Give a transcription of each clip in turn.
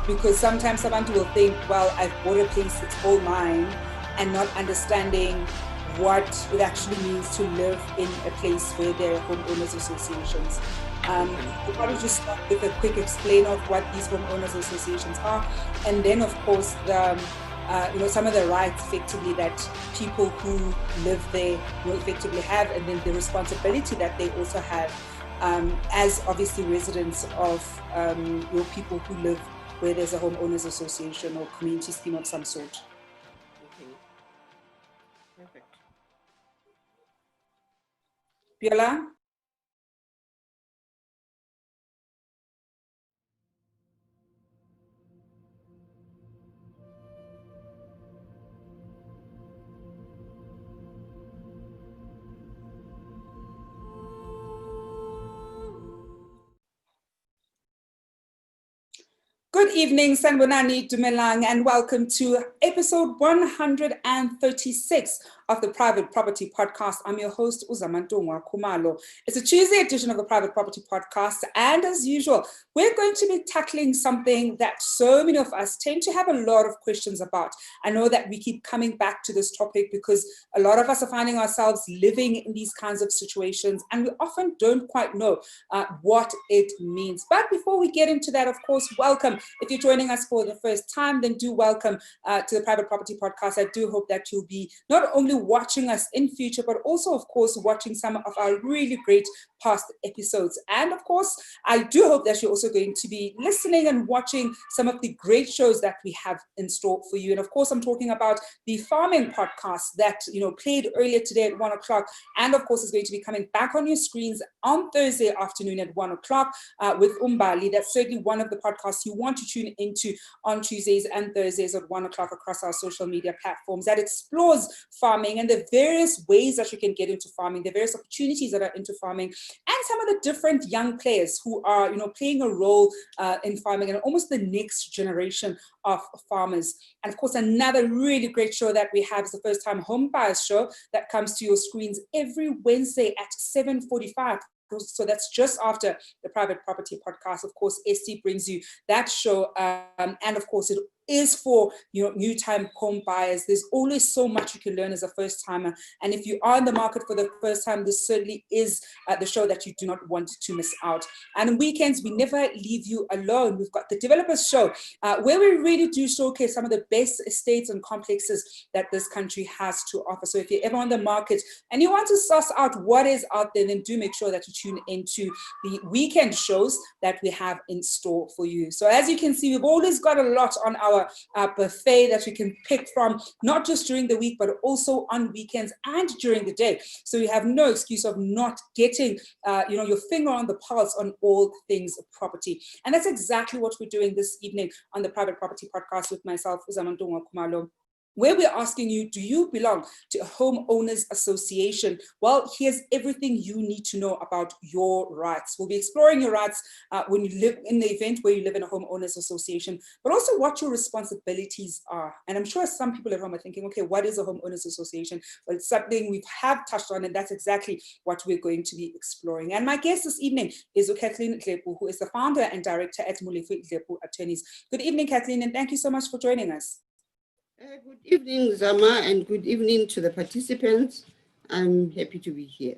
because sometimes someone will think, well, I've bought a place, it's all mine, and not understanding what it actually means to live in a place where there are homeowners associations. We'll probably just start with a quick explain of what these homeowners associations are, and then of course the some of the rights effectively that people who live there will effectively have, and then the responsibility that they also have as obviously residents of people who live where there's a homeowners association or community scheme of some sort. Okay. Perfect. Biola? Good evening, Sanbonani Dumelang, and welcome to episode 136 of the Private Property Podcast. I'm your host, Zama. It's a Tuesday edition of the Private Property Podcast, and as usual, we're going to be tackling something that so many of us tend to have a lot of questions about. I know that we keep coming back to this topic because a lot of us are finding ourselves living in these kinds of situations, and we often don't quite know what it means. But before we get into that, of course, welcome. If you're joining us for the first time, then do welcome to the Private Property Podcast. I do hope that you'll be not only watching us in future, but also, of course, watching some of our really great past episodes. And of course, I do hope that you're also going to be listening and watching some of the great shows that we have in store for you. And of course, I'm talking about the farming podcast that, played earlier today at 1 o'clock. And of course, is going to be coming back on your screens on Thursday afternoon at 1 o'clock with Umbali. That's certainly one of the podcasts you want to tune into on Tuesdays and Thursdays at 1 o'clock across our social media platforms that explores farming and the various ways that you can get into farming, the various opportunities that are into farming, and some of the different young players who are, playing a role in farming and almost the next generation of farmers. And of course, another really great show that we have is the First Time Home Buyers Show that comes to your screens every Wednesday at 7:45. So that's just after the Private Property Podcast. Of course, ST brings you that show. And of course, it is for new time home buyers. There's always so much you can learn as a first timer. And if you are in the market for the first time, this certainly is the show that you do not want to miss out. And on weekends, we never leave you alone. We've got the Developers Show, where we really do showcase some of the best estates and complexes that this country has to offer. So if you're ever on the market and you want to suss out what is out there, then do make sure that you tune into the weekend shows that we have in store for you. So as you can see, we've always got a lot on our buffet that you can pick from, not just during the week, but also on weekends and during the day. So you have no excuse of not getting your finger on the pulse on all things property. And that's exactly what we're doing this evening on the Private Property Podcast with myself, Zama, where we're asking you, do you belong to a homeowners association? Well, here's everything you need to know about your rights. We'll be exploring your rights when you live in the event where you live in a homeowners association, but also what your responsibilities are. And I'm sure some people at home are thinking, okay, what is a homeowners association? Well, it's something we have touched on, and that's exactly what we're going to be exploring. And my guest this evening is Kathleen Dlepu, who is the founder and director at Molefe Dlepu Attorneys. Good evening, Kathleen, and thank you so much for joining us. Good evening, Zama, and good evening to the participants. I'm happy to be here.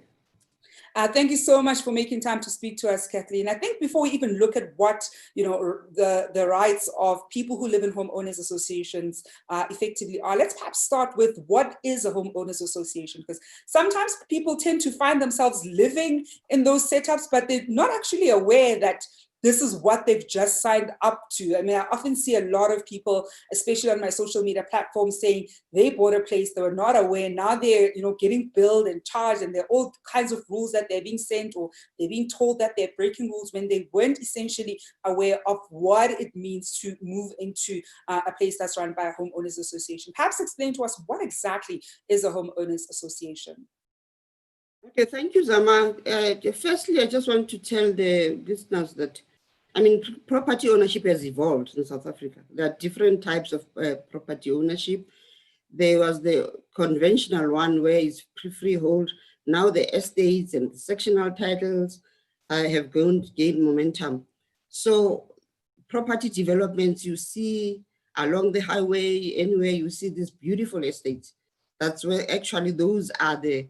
Thank you so much for making time to speak to us, Kathleen. I think before we even look at what the rights of people who live in homeowners associations effectively are, let's perhaps start with what is a homeowners association, because sometimes people tend to find themselves living in those setups, but they're not actually aware that this is what they've just signed up to. I mean, I often see a lot of people, especially on my social media platforms, saying they bought a place, they were not aware. Now they're, getting billed and charged, and there are all kinds of rules that they're being sent, or they're being told that they're breaking rules when they weren't essentially aware of what it means to move into a place that's run by a homeowners association. Perhaps explain to us what exactly is a homeowners association. Okay, thank you, Zama. Firstly, I just want to tell the listeners that property ownership has evolved in South Africa. There are different types of property ownership. There was the conventional one where it's freehold. Now the estates and sectional titles have gained momentum. So property developments, you see along the highway, anywhere you see these beautiful estates. That's where actually those are the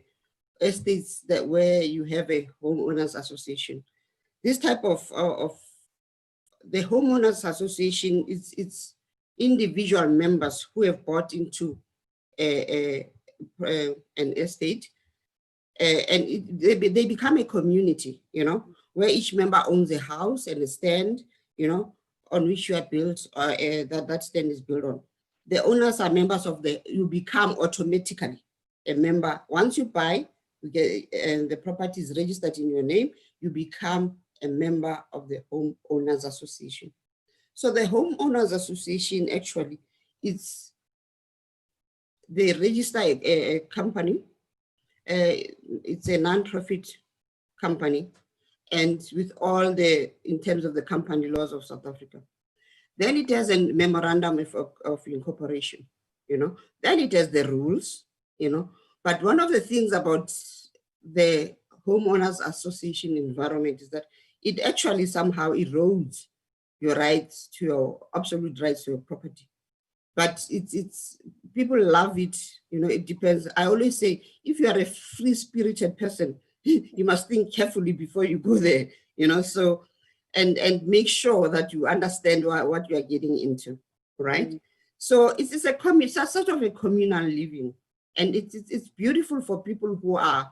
estates that where you have a homeowners association. This type of the homeowners association it's individual members who have bought into an estate, and they become a community, where each member owns a house and a stand, on which you are built, or that stand is built on. The owners are members of you become automatically a member. Once you buy, you get, and the property is registered in your name, you become a member of the homeowners association. So the homeowners association actually, they register a company. It's a non-profit company, and with all in terms of the company laws of South Africa. Then it has a memorandum of incorporation, Then it has the rules, But one of the things about the homeowners association environment is that it actually somehow erodes your rights to your absolute rights to your property. But it's people love it, it depends. I always say, if you are a free-spirited person, you must think carefully before you go there, so, and make sure that you understand what you are getting into, right? So it's a sort of a communal living, and it's beautiful for people who are,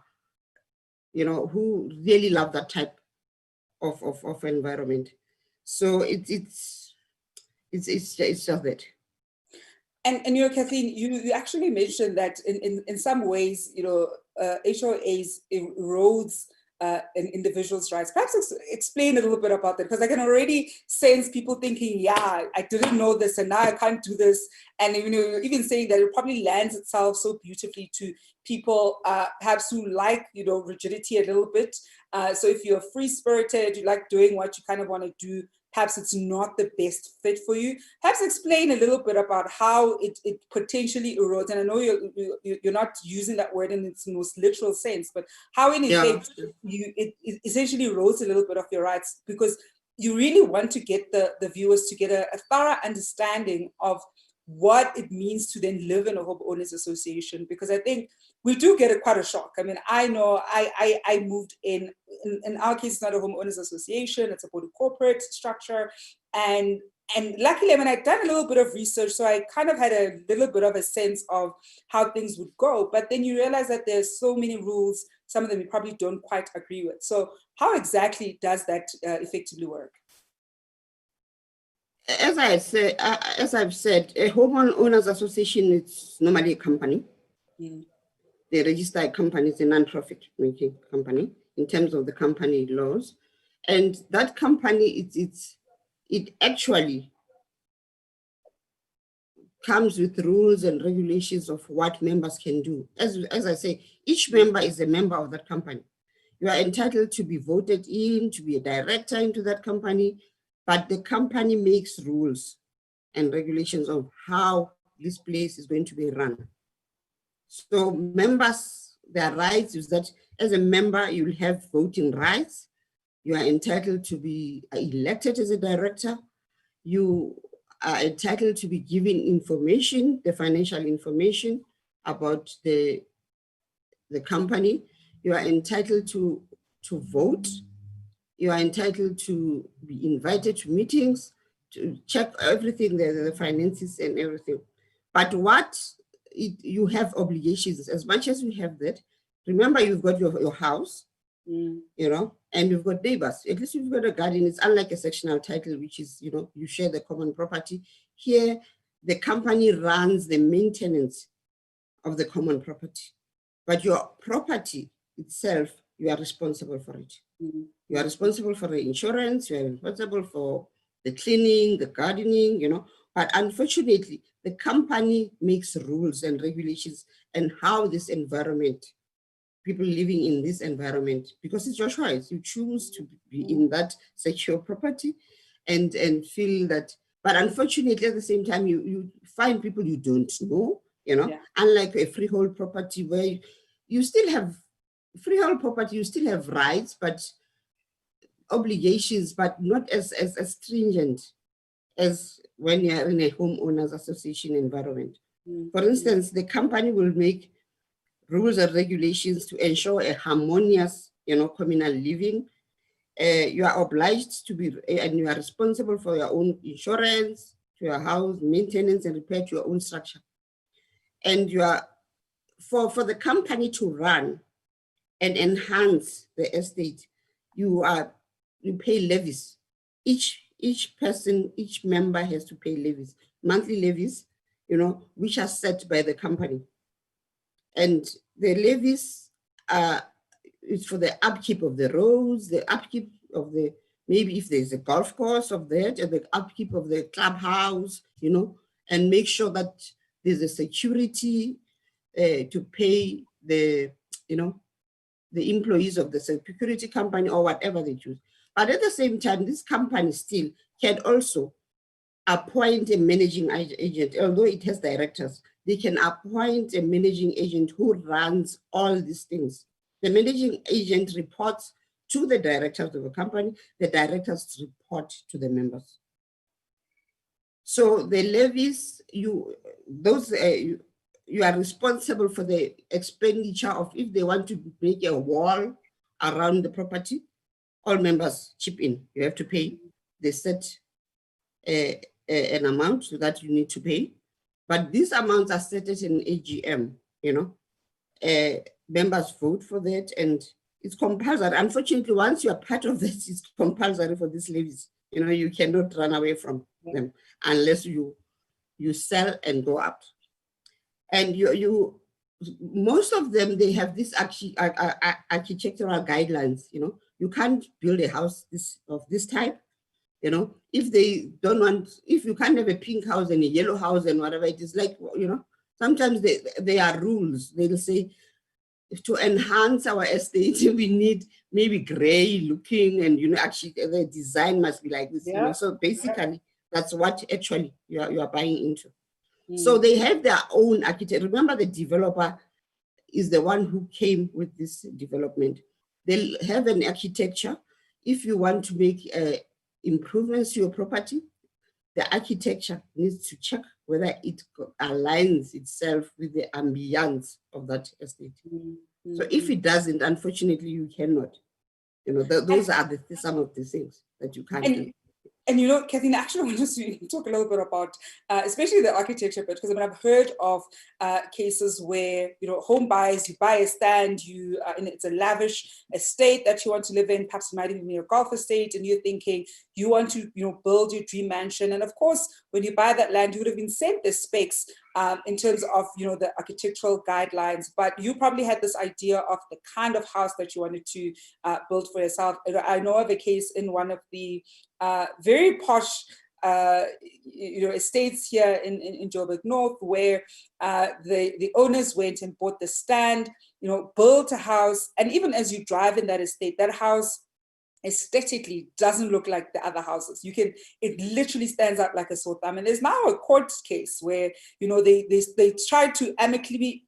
who really love that type of environment. So it's just that. And Kathleen, you actually mentioned that in some ways, HOAs erodes an individual's rights. Perhaps explain a little bit about that, because I can already sense people thinking, yeah, I didn't know this and now I can't do this. And even saying that it probably lends itself so beautifully to people perhaps who like, rigidity a little bit. So if you're free-spirited, you like doing what you kind of want to do, perhaps it's not the best fit for you. Perhaps explain a little bit about how it potentially erodes. And I know you're not using that word in its most literal sense, but how in effect it essentially erodes a little bit of your rights, because you really want to get the viewers to get a thorough understanding of what it means to then live in a homeowners association, because I think we do get quite a shock. I mean, I know I moved in our case, it's not a homeowners association, it's a corporate structure. And luckily, I mean, I'd done a little bit of research, so I kind of had a little bit of a sense of how things would go. But then you realize that there's so many rules, some of them you probably don't quite agree with. So how exactly does that effectively work? As I've said, a homeowners association is normally a company. They register a company, it's a non-profit making company in terms of the company laws. And that company, it actually comes with rules and regulations of what members can do. As I say, each member is a member of that company. You are entitled to be voted in, to be a director into that company, but the company makes rules and regulations of how this place is going to be run. So members, their rights is that as a member, you will have voting rights. You are entitled to be elected as a director. You are entitled to be given information, the financial information about the company. You are entitled to vote. You are entitled to be invited to meetings, to check everything, the finances and everything. But you have obligations. As much as you have that, remember you've got your house, and you've got neighbors. At least you've got a garden. It's unlike a sectional title, which is, you share the common property. Here, the company runs the maintenance of the common property. But your property itself, you are responsible for it. You are responsible for the insurance, you are responsible for the cleaning, the gardening, but unfortunately, the company makes rules and regulations and how this environment, people living in this environment, because it's your choice, you choose to be in that secure property and feel that, but unfortunately at the same time, you find people you don't know, unlike a freehold property where you still have freehold property, you still have rights, but obligations, but not as stringent as when you are in a homeowners association environment. Mm. For instance, the company will make rules and regulations to ensure a harmonious, communal living. You are obliged to be, and you are responsible for your own insurance, to your house, maintenance and repair to your own structure. And you are, for the company to run and enhance the estate, you pay levies. Each person, each member has to pay levies, monthly levies, which are set by the company. And the levies is for the upkeep of the roads, the upkeep of the, maybe if there's a golf course of that, and the upkeep of the clubhouse, and make sure that there's a security to pay the, the employees of the security company or whatever they choose. But at the same time, this company still can also appoint a managing agent, although it has directors. They can appoint a managing agent who runs all these things. The managing agent reports to the directors of the company. The directors report to the members. So the levies, you are responsible for the expenditure of, if they want to make a wall around the property, all members chip in. You have to pay. They set an amount that you need to pay. But these amounts are set at an AGM, members vote for that, and it's compulsory. Unfortunately, once you are part of this, it's compulsory for these levies. You cannot run away from them unless you sell and go out. And most of them, they have this architectural guidelines. You can't build a house of this type. If they don't want, if you can't have a pink house and a yellow house and whatever, it is like, sometimes they are rules. They'll say, to enhance our estate, we need maybe gray looking, and actually the design must be like this. So basically, that's what actually you are buying into. So they have their own architect. Remember, the developer is the one who came with this development. They'll have an architecture. If you want to make improvements to your property, the architecture needs to check whether it aligns itself with the ambience of that estate. So if it doesn't, unfortunately, you cannot. Those are some of the things that you can't do. And Kathleen, actually, I want to talk a little bit about, especially the architecture bit, because I've heard of cases where, home buyers, you buy a stand, it's a lavish estate that you want to live in, perhaps it might even be a golf estate, and you're thinking you want to, build your dream mansion. And of course, when you buy that land, you would have been sent the specs in terms of, the architectural guidelines, but you probably had this idea of the kind of house that you wanted to build for yourself. I know of a case in one of the very posh estates here in Joburg North, where the owners went and bought the stand, built a house, and even as you drive in that estate, that house aesthetically doesn't look like the other houses. It literally stands out like a sore thumb. And there's now a court case where they tried to amicably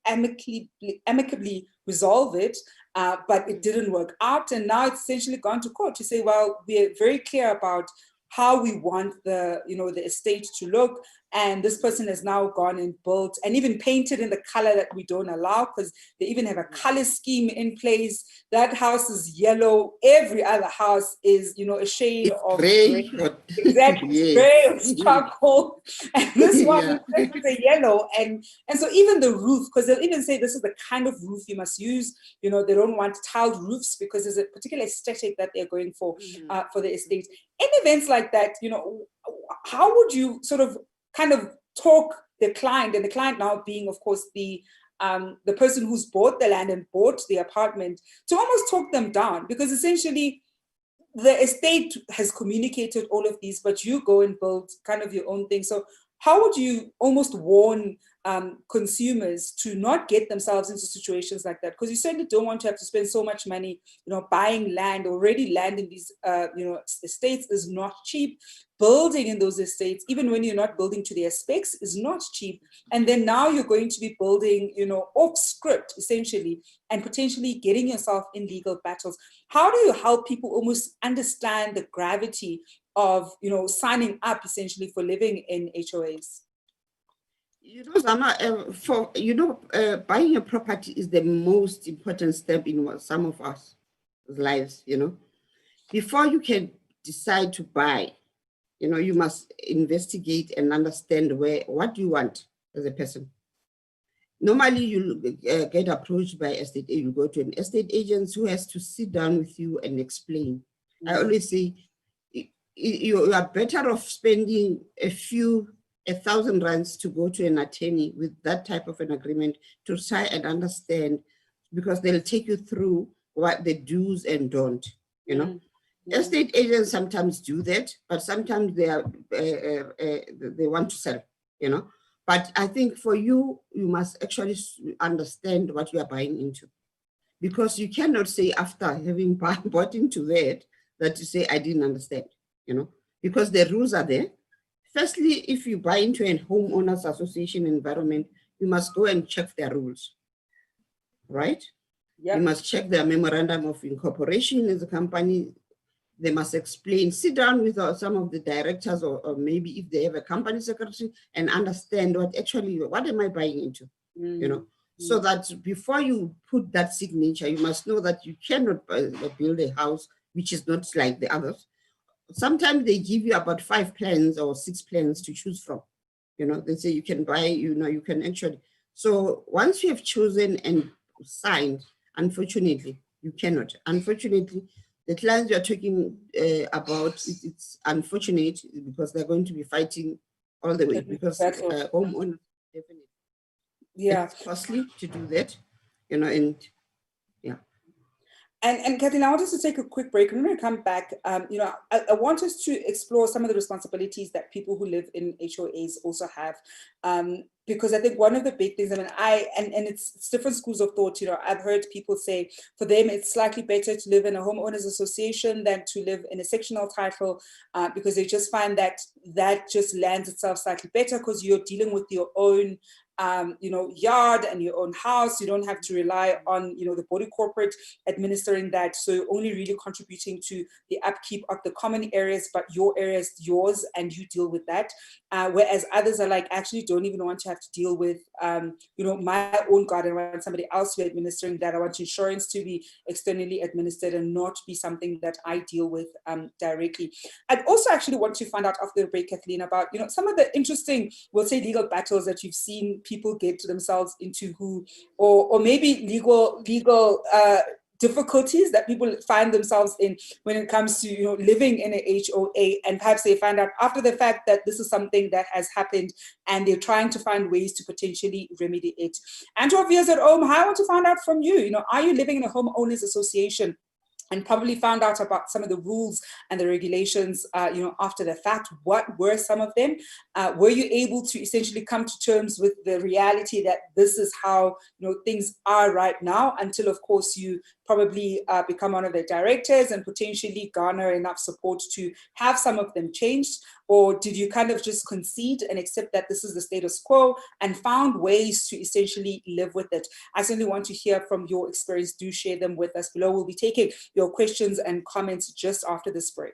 resolve it, but it didn't work out. And now it's essentially gone to court to say, well, we're very clear about how we want the estate to look, and this person has now gone and built and even painted in the color that we don't allow, because they even have a color scheme in place. That house is yellow. Every other house is a shade of gray. Exactly. Yes. Gray or charcoal, and this one is a yellow, and so even the roof, because they'll even say this is the kind of roof you must use. They don't want tiled roofs because there's a particular aesthetic that they're going for the estate. In events like that, how would you sort of kind of talk the client, and the client now being, of course, the person who's bought the land and bought the apartment, to almost talk them down, because essentially the estate has communicated all of these, but you go and build kind of your own thing. So how would you almost warn consumers to not get themselves into situations like that? Because you certainly don't want to have to spend so much money, buying land. Already land in these, estates is not cheap. Building in those estates, even when you're not building to their specs, is not cheap. And then now you're going to be building, off script, essentially, and potentially getting yourself in legal battles. How do you help people almost understand the gravity of, signing up essentially for living in HOAs? Zama, buying a property is the most important step in some of us lives, Before you can decide to buy, you must investigate and understand what you want as a person. Normally, you get approached by you go to an estate agent who has to sit down with you and explain. I always say you are better off spending 1,000 rands to go to an attorney with that type of an agreement to try and understand, because they'll take you through what the do's and don't, Estate agents sometimes do that, but sometimes they want to sell, But I think for you, you must actually understand what you are buying into, because you cannot say after having bought into that you say, I didn't understand, because the rules are there. Firstly, if you buy into a homeowners association environment, you must go and check their rules, right? Yep. You must check their memorandum of incorporation as a company. They must explain, sit down with some of the directors, or maybe if they have a company secretary, and understand what am I buying into, so that before you put that signature, you must know that you cannot build a house which is not like the others. Sometimes they give you about 5 plans or 6 plans to choose from. They say you can buy, you can actually. So once you have chosen and signed, unfortunately, you cannot. Unfortunately, the clients you're talking about, it's unfortunate because they're going to be fighting all the way, because homeowners definitely. Yeah. It's costly to do that, and yeah. And Kathleen, I want us to take a quick break. And when we come back, I want us to explore some of the responsibilities that people who live in HOAs also have. Because I think one of the big things, and it's different schools of thought, I've heard people say for them, it's slightly better to live in a homeowners association than to live in a sectional title, because they just find that just lands itself slightly better because you're dealing with your own yard and your own house. You don't have to rely on, the body corporate administering that. So you're only really contributing to the upkeep of the common areas, but your area is yours and you deal with that. Whereas others are like, actually don't even want to have to deal with, my own garden. I want somebody else to be administering that. I want insurance to be externally administered and not be something that I deal with directly. I'd also actually want to find out after the break, Kathleen, about, some of the interesting, we'll say, legal battles that you've seen people get to themselves into, or maybe legal difficulties that people find themselves in when it comes to living in a HOA, and perhaps they find out after the fact that this is something that has happened and they're trying to find ways to potentially remedy it. And to our viewers at home, I want to find out from you, are you living in a homeowners association and probably found out about some of the rules and the regulations, after the fact? What were some of them? Were you able to essentially come to terms with the reality that this is how things are right now, until, of course, you probably become one of the directors and potentially garner enough support to have some of them changed? Or did you kind of just concede and accept that this is the status quo and found ways to essentially live with it? I certainly want to hear from your experience. Do share them with us below. We'll be taking your questions and comments just after this break.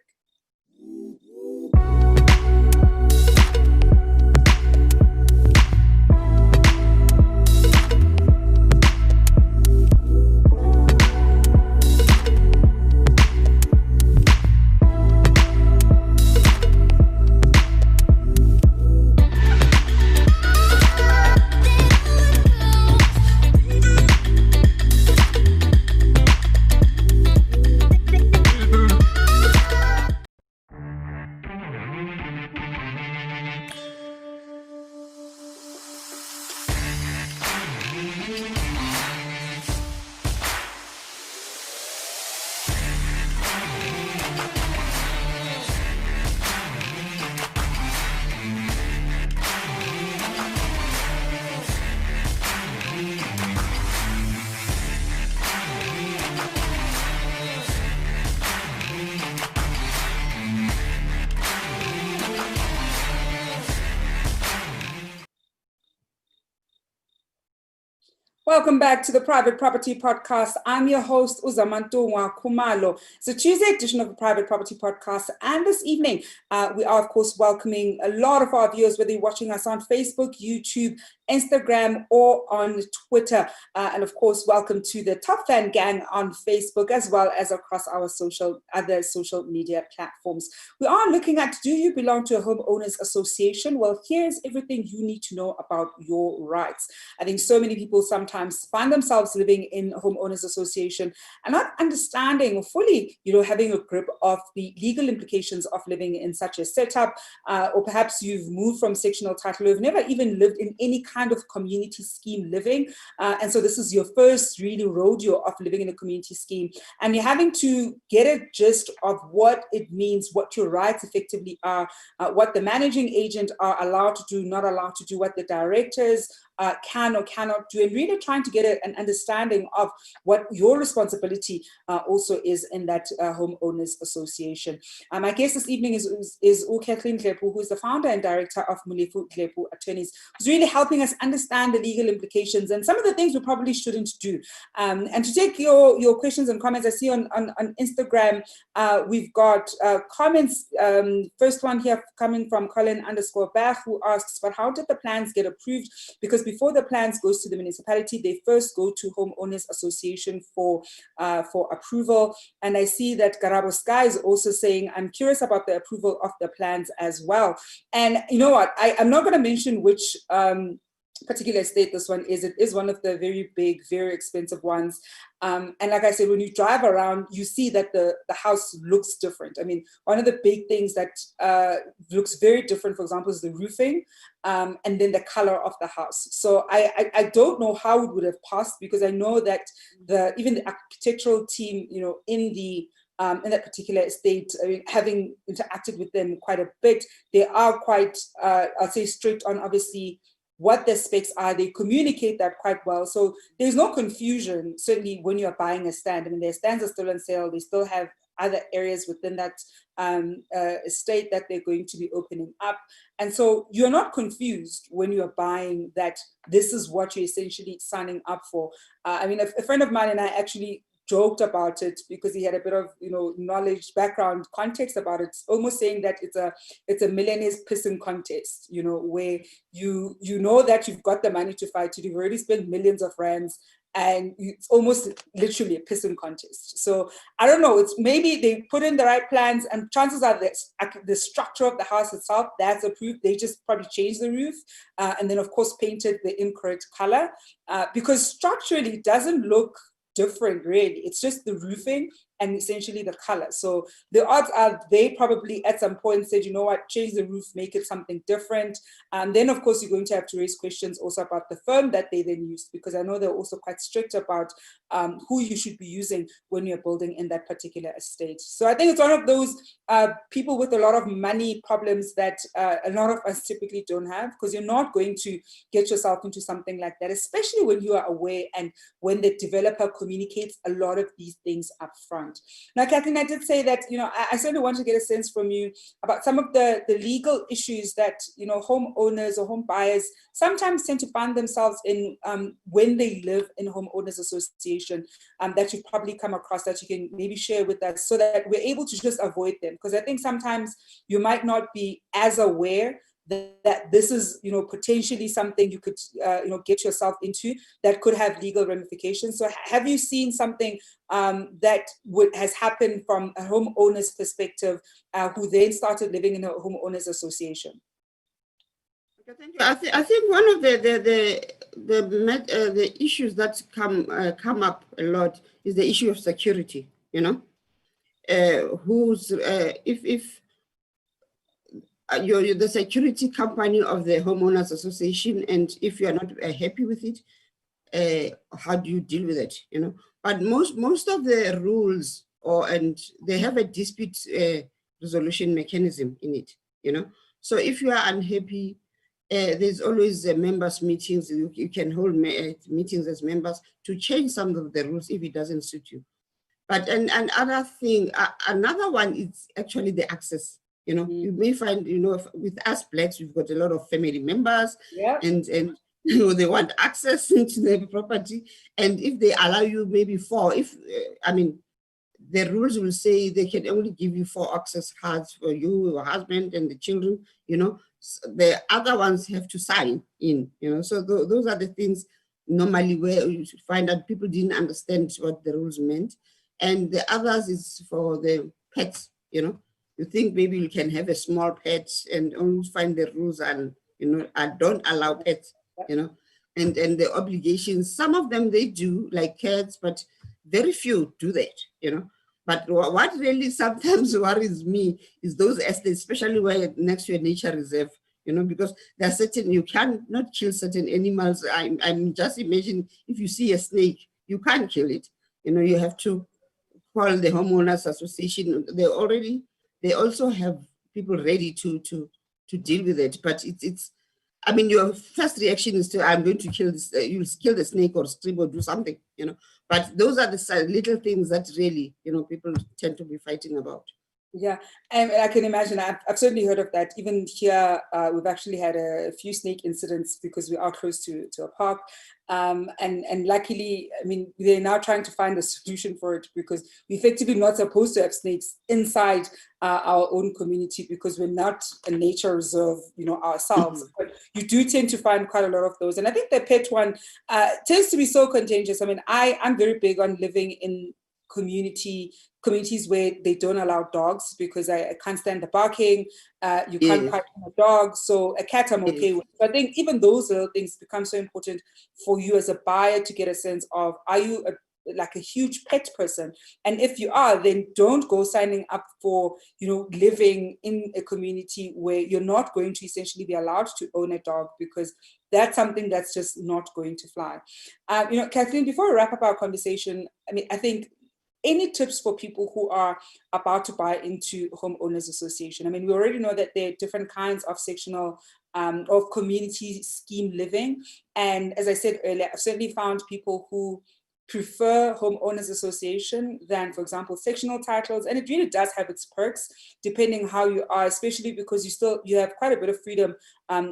Welcome back to the Private Property Podcast. I'm your host, Zama Khumalo. It's a Tuesday edition of the Private Property Podcast. And this evening, we are, of course, welcoming a lot of our viewers, whether you're watching us on Facebook, YouTube, Instagram, or on Twitter. And of course, welcome to the Top Fan Gang on Facebook, as well as across our other social media platforms. We are looking at, do you belong to a homeowners association? Well, here's everything you need to know about your rights. I think so many people sometimes find themselves living in a homeowners association and not understanding fully, having a grip of the legal implications of living in such a setup, or perhaps you've moved from sectional title, you've never even lived in any kind of community scheme living, and so this is your first really rodeo of living in a community scheme, and you're having to get a gist of what it means, what your rights effectively are, what the managing agent are allowed to do, not allowed to do, what the directors can or cannot do, and really trying to get an understanding of what your responsibility also is in that homeowners association. My guest this evening is Kathleen Dlepu, who is the founder and director of Molefe Dlepu Attorneys, who's really helping us understand the legal implications and some of the things we probably shouldn't do. And to take your questions and comments, I see on Instagram, we've got comments. First one here coming from Colin_Bach, who asks, but how did the plans get approved? Because before the plans goes to the municipality, they first go to homeowners association for approval. And I see that Garabo Sky is also saying, I'm curious about the approval of the plans as well. And you know what, I'm not going to mention which particular estate this one is. It is one of the very big, very expensive ones. And like I said, when you drive around, you see that the house looks different. I mean, one of the big things that looks very different, for example, is the roofing, and then the color of the house. So I don't know how it would have passed, because I know that even the architectural team, in that particular estate, I mean, having interacted with them quite a bit, they are quite, I'll say, strict on obviously what their specs are. They communicate that quite well. So there's no confusion, certainly when you're buying a stand. I mean, their stands are still on sale. They still have other areas within that estate that they're going to be opening up. And so you're not confused when you're buying that this is what you're essentially signing up for. I mean, a friend of mine and I actually joked about it because he had a bit of knowledge, background, context about it, almost saying that it's a millionaire's pissing contest, where you know that you've got the money to fight it, you've already spent millions of rands, and it's almost literally a pissing contest. So I don't know, it's maybe they put in the right plans, and chances are that the structure of the house itself, that's approved. They just probably changed the roof and then of course painted the incorrect color, because structurally it doesn't look different really. It's just the roofing and essentially the color. So the odds are they probably at some point said, you know what, change the roof, make it something different. And then of course you're going to have to raise questions also about the firm that they then used, because I know they're also quite strict about who you should be using when you're building in that particular estate. So I think it's one of those people with a lot of money problems that a lot of us typically don't have, because you're not going to get yourself into something like that, especially when you are aware and when the developer communicates a lot of these things up front. Now, Kathleen, I did say that, I certainly want to get a sense from you about some of the legal issues that, homeowners or home buyers sometimes tend to find themselves in when they live in homeowners association, that you've probably come across, that you can maybe share with us so that we're able to just avoid them. Because I think sometimes you might not be as aware that this is, potentially something you could, get yourself into that could have legal ramifications. So have you seen something that has happened from a homeowner's perspective, who then started living in a homeowners association? Okay, thank you. I think one of the issues that come up a lot is the issue of security. If you're the security company of the homeowners association, and if you are not happy with it, how do you deal with it? But most of the rules and they have a dispute resolution mechanism in it. So if you are unhappy, there's always members meetings. You can hold meetings as members to change some of the rules if it doesn't suit you. But another thing, another one is actually the access. You may find, with us blacks, we've got a lot of family members, yeah. and they want access into the property. And if they allow you maybe 4, the rules will say they can only give you 4 access cards for you, your husband, and the children, the other ones have to sign in, so those are the things normally where you find that people didn't understand what the rules meant. And the others is for the pets, you think maybe you can have a small pet and only find the rules and, don't allow pets, and the obligations, some of them they do, like cats, but very few do that, But what really sometimes worries me is those estates, especially where next to a nature reserve, because there are certain, you cannot kill certain animals. I'm just imagine if you see a snake, you can't kill it. You have to call the homeowners association. They also have people ready to deal with it. But it's your first reaction is to, I'm going to kill this, you'll kill the snake or strip or do something, But those are the little things that really, people tend to be fighting about. Yeah, and I can imagine. I've certainly heard of that. Even here, we've actually had a few snake incidents because we are close to a park. And luckily, they're now trying to find a solution for it because we're effectively not supposed to have snakes inside our own community because we're not a nature reserve, ourselves. But you do tend to find quite a lot of those. And I think the pet one tends to be so contagious. I'm very big on living in communities where they don't allow dogs because I can't stand the barking. You can't pet a dog. So a cat I'm okay with. So I think even those little things become so important for you as a buyer to get a sense of, are you a huge pet person? And if you are, then don't go signing up for, living in a community where you're not going to essentially be allowed to own a dog, because that's something that's just not going to fly. Kathleen, before we wrap up our conversation, I think any tips for people who are about to buy into homeowners association? We already know that there are different kinds of sectional of community scheme living. And as I said earlier, I've certainly found people who prefer homeowners association than, for example, sectional titles. And it really does have its perks depending how you are, especially because you have quite a bit of freedom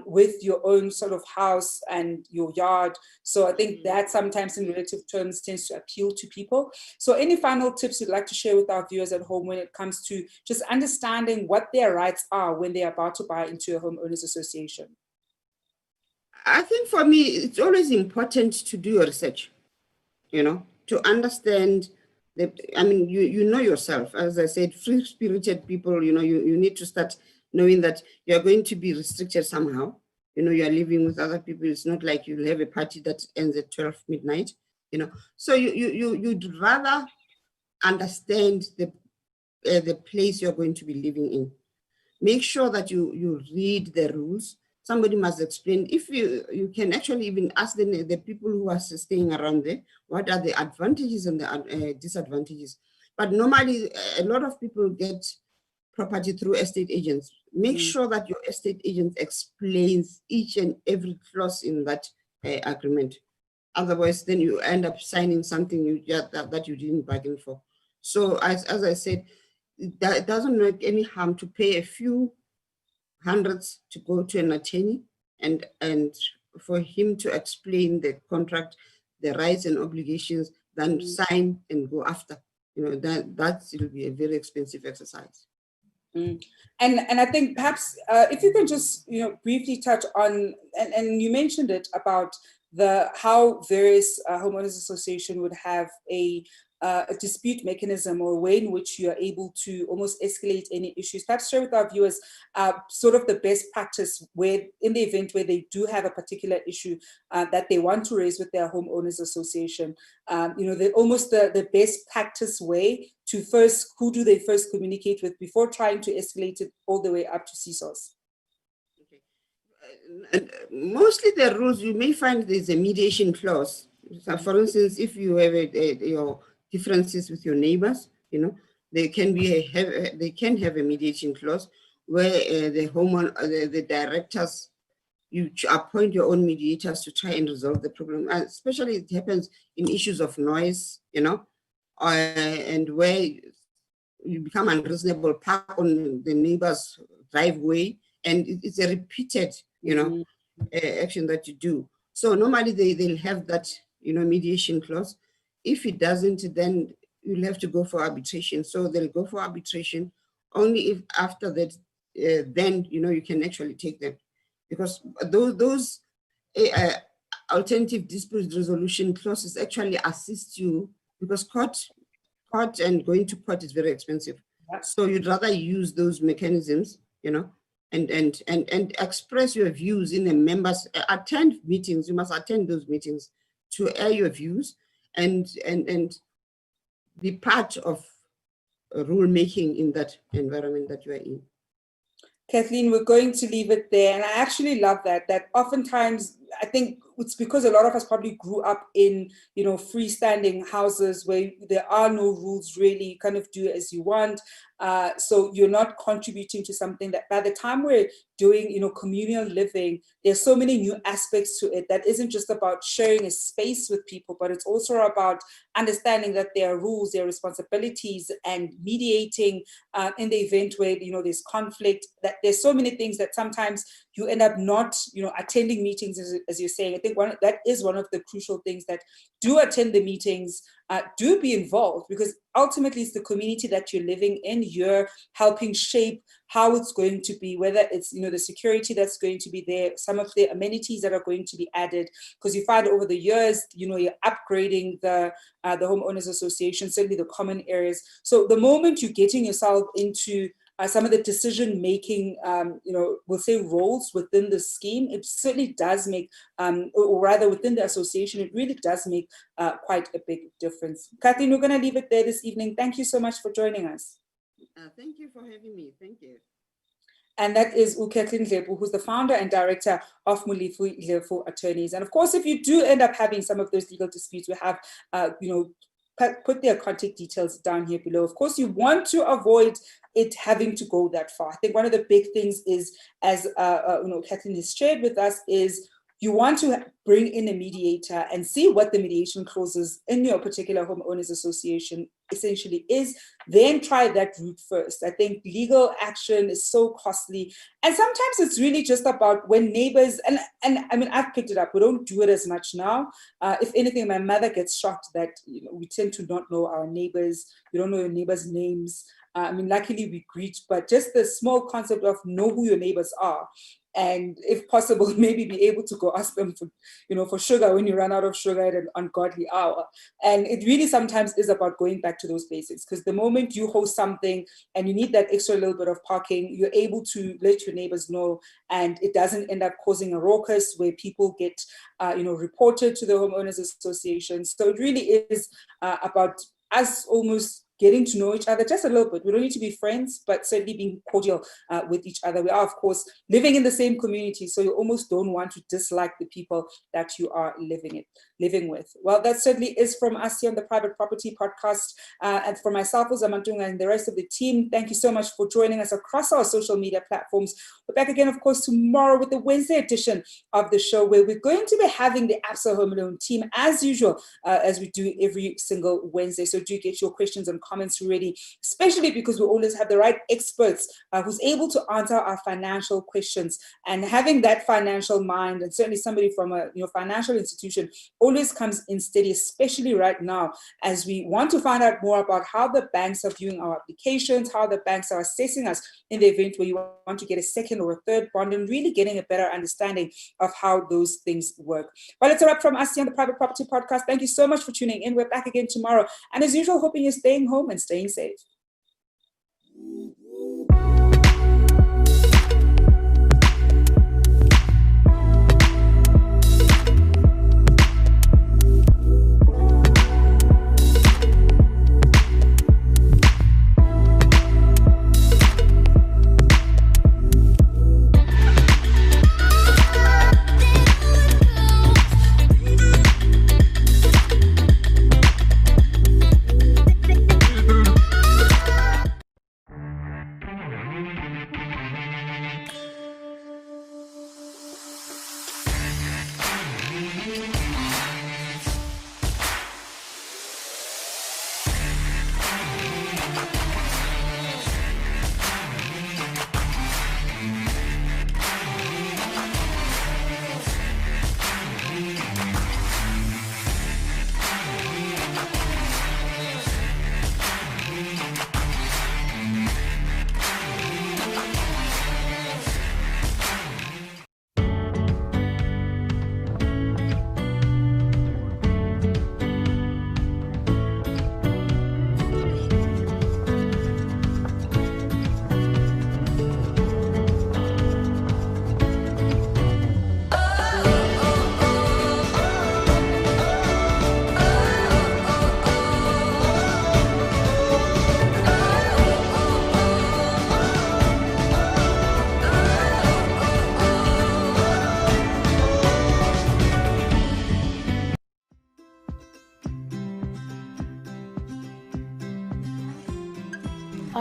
with your own sort of house and your yard. So I think that sometimes in relative terms tends to appeal to people. So any final tips you'd like to share with our viewers at home when it comes to just understanding what their rights are when they're about to buy into a homeowners association? I think for me, it's always important to do your research. To understand you know yourself. As I said, free-spirited people, you need to start knowing that you're going to be restricted somehow. You're living with other people. It's not like you'll have a party that ends at 12 midnight, So you'd rather understand the place you're going to be living in. Make sure that you read the rules. Somebody must explain. If you can actually even ask the people who are staying around there, what are the advantages and the disadvantages. But normally, a lot of people get property through estate agents. Make sure that your estate agent explains each and every clause in that agreement. Otherwise, then you end up signing something that you didn't bargain for. So as I said, it doesn't make any harm to pay a few hundreds to go to an attorney and for him to explain the contract, the rights and obligations, then sign and go after. That will be a very expensive exercise. And I think perhaps if you can just briefly touch on, and you mentioned it about how various homeowners association would have a dispute mechanism or a way in which you are able to almost escalate any issues. Perhaps share with our viewers sort of the best practice where, in the event where they do have a particular issue that they want to raise with their homeowners association, the best practice way to who do they first communicate with before trying to escalate it all the way up to CSOs? Mostly the rules, you may find there's a mediation clause. So for instance, if you have your differences with your neighbors, they can have a mediation clause where the homeowner, the directors, you appoint your own mediators to try and resolve the problem. Especially it happens in issues of noise, and where you become unreasonable, park on the neighbor's driveway, and it's a repeated, action that you do. So normally they'll have that, mediation clause. If it doesn't, then you'll have to go for arbitration. So they'll go for arbitration only if after that, then, you can actually take them. Because those alternative dispute resolution clauses actually assist you, because court and going to court is very expensive. So you'd rather use those mechanisms, and express your views in the members, attend meetings. You must attend those meetings to air your views and be part of rulemaking in that environment that you are in. Kathleen, we're going to leave it there. And I actually love that oftentimes, I think it's because a lot of us probably grew up in, freestanding houses where there are no rules really. You kind of do as you want. So you're not contributing to something that by the time we're doing, communal living, there's so many new aspects to it that isn't just about sharing a space with people, but it's also about understanding that there are rules, there are responsibilities, and mediating in the event where, there's conflict, that there's so many things that sometimes you end up not, attending meetings, as you're saying. I think that is one of the crucial things, that do attend the meetings, do be involved, because ultimately it's the community that you're living in. You're helping shape how it's going to be, whether it's, the security that's going to be there, some of the amenities that are going to be added, because you find over the years, you're upgrading the homeowners association, certainly the common areas. So the moment you're getting yourself into some of the decision-making, we'll say roles within the scheme, it certainly does make, or rather within the association, it really does make quite a big difference. Kathleen, we're going to leave it there this evening. Thank you so much for joining us. Thank you for having me. Thank you. And that is Kathleen Dlepu, who's the founder and director of Molefe Dlepu Attorneys. And of course, if you do end up having some of those legal disputes, we have, put their contact details down here below. Of course, you want to avoid it having to go that far. I think one of the big things is, as Kathleen has shared with us, is you want to bring in a mediator and see what the mediation clauses in your particular homeowners association essentially is, then try that route first. I think legal action is so costly. And sometimes it's really just about when neighbors, and I mean, I've picked it up, we don't do it as much now. If anything, my mother gets shocked that we tend to not know our neighbors. We don't know your neighbors' names. Luckily we greet, but just the small concept of know who your neighbors are. And if possible, maybe be able to go ask them for sugar when you run out of sugar at an ungodly hour. And it really sometimes is about going back to those basics, because the moment you host something and you need that extra little bit of parking, you're able to let your neighbors know, and it doesn't end up causing a ruckus where people get, reported to the homeowners association. So it really is about us almost getting to know each other just a little bit. We don't need to be friends, but certainly being cordial with each other. We are, of course, living in the same community, so you almost don't want to dislike the people that you are living with. Well, that certainly is from us here on the Private Property Podcast. And for myself, Zama, and the rest of the team, thank you so much for joining us across our social media platforms. We're back again, of course, tomorrow with the Wednesday edition of the show, where we're going to be having the ABSA Home Loan team, as usual, as we do every single Wednesday. So do get your questions and comments ready, especially because we always have the right experts who's able to answer our financial questions. And having that financial mind, and certainly somebody from a financial institution, always comes in steady, especially right now, as we want to find out more about how the banks are viewing our applications, how the banks are assessing us in the event where you want to get a second or a third bond, and really getting a better understanding of how those things work. Well, it's a wrap from us here on the Private Property Podcast. Thank you so much for tuning in. We're back again tomorrow. And as usual, hoping you're staying home and staying safe.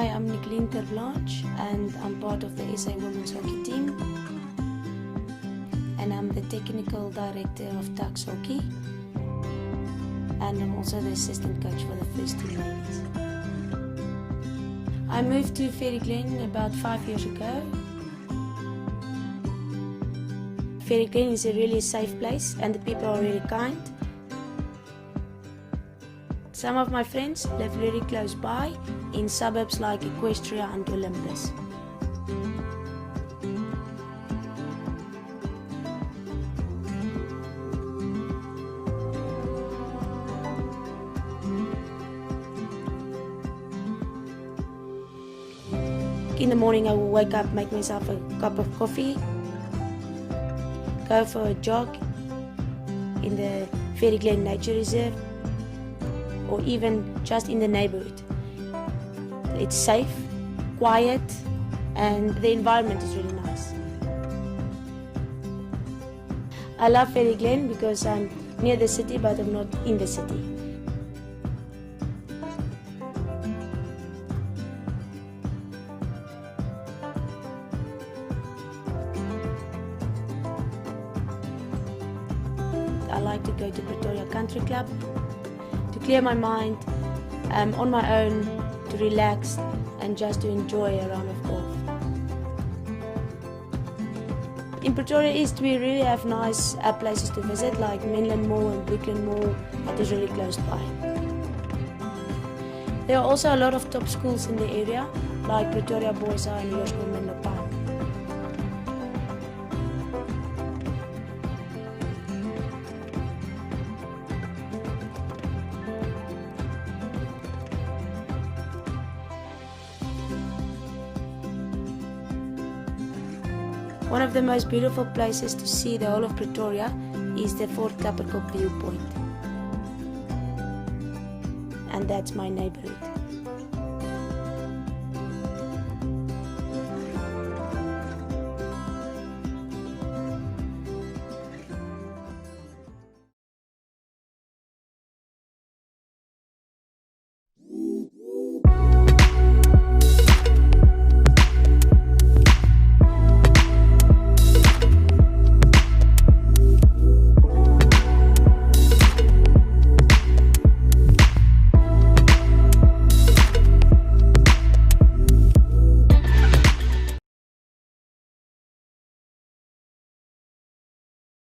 Hi, I'm Kathleen and I'm part of the SA Women's Hockey team. And I'm the technical director of Tax Hockey. And I'm also the assistant coach for the first team ladies. I moved to Ferry Glen about 5 years ago. Ferry Glen is a really safe place and the people are really kind. Some of my friends live really close by in suburbs like Equestria and Olympus. In the morning I will wake up, make myself a cup of coffee, go for a jog in the Ferry Glen Nature Reserve, or even just in the neighborhood. It's safe, quiet, and the environment is really nice. I love Ferry Glen because I'm near the city, but I'm not in the city. I like to go to Pretoria Country Club to clear my mind, on my own, to relax and just to enjoy a round of golf. In Pretoria East we really have nice places to visit like Menlyn Mall and Brooklyn Mall that is really close by. There are also a lot of top schools in the area like Pretoria Boys High and Hoërskool Menlo Park. One of the most beautiful places to see the whole of Pretoria is the Fort Kapperkop viewpoint. And that's my neighborhood.